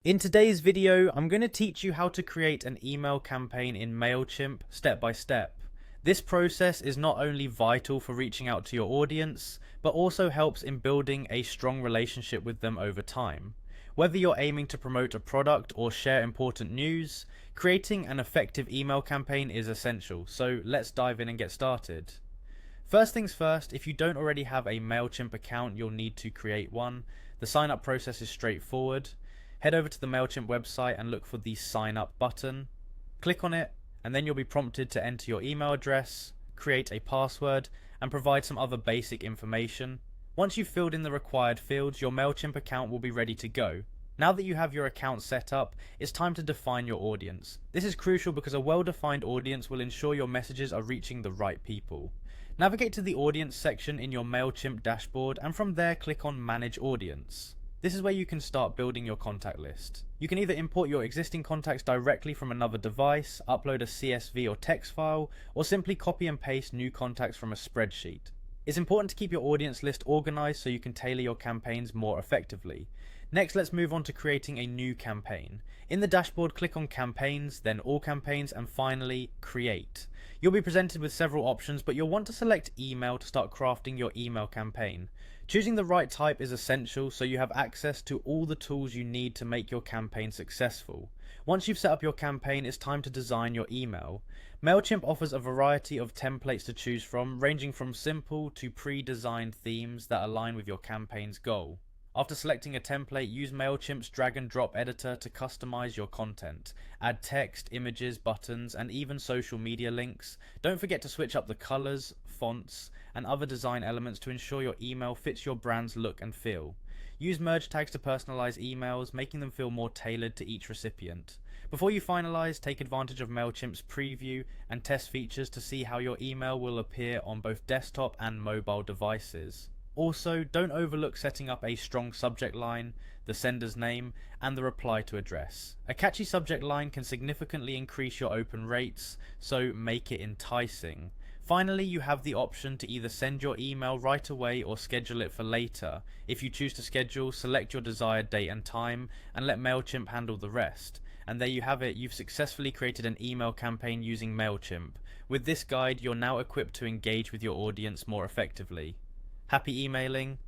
In today's video, I'm going to teach you how to create an email campaign in Mailchimp step by step. This process is not only vital for reaching out to your audience, but also helps in building a strong relationship with them over time. Whether you're aiming to promote a product or share important news, creating an effective email campaign is essential, so let's dive in and get started. First things first, if you don't already have a Mailchimp account, you'll need to create one. The sign up process is straightforward. Head over to the Mailchimp website and look for the sign up button. Click on it, and then you'll be prompted to enter your email address, create a password, and provide some other basic information. Once you've filled in the required fields, your Mailchimp account will be ready to go. Now that you have your account set up, it's time to define your audience. This is crucial because a well-defined audience will ensure your messages are reaching the right people. Navigate to the audience section in your Mailchimp dashboard, and from there click on Manage Audience. This is where you can start building your contact list. You can either import your existing contacts directly from another device, upload a CSV or text file, or simply copy and paste new contacts from a spreadsheet. It's important to keep your audience list organized so you can tailor your campaigns more effectively. Next, let's move on to creating a new campaign. In the dashboard, click on Campaigns, then All Campaigns, and finally, Create. You'll be presented with several options, but you'll want to select Email to start crafting your email campaign. Choosing the right type is essential so you have access to all the tools you need to make your campaign successful. Once you've set up your campaign, it's time to design your email. Mailchimp offers a variety of templates to choose from, ranging from simple to pre-designed themes that align with your campaign's goal. After selecting a template, use Mailchimp's drag and drop editor to customize your content. Add text, images, buttons, and even social media links. Don't forget to switch up the colors, fonts, and other design elements to ensure your email fits your brand's look and feel. Use merge tags to personalize emails, making them feel more tailored to each recipient. Before you finalize, take advantage of Mailchimp's preview and test features to see how your email will appear on both desktop and mobile devices. Also, don't overlook setting up a strong subject line, the sender's name, and the reply to address. A catchy subject line can significantly increase your open rates, so make it enticing. Finally, you have the option to either send your email right away or schedule it for later. If you choose to schedule, select your desired date and time, and let Mailchimp handle the rest. And there you have it, you've successfully created an email campaign using Mailchimp. With this guide, you're now equipped to engage with your audience more effectively. Happy emailing!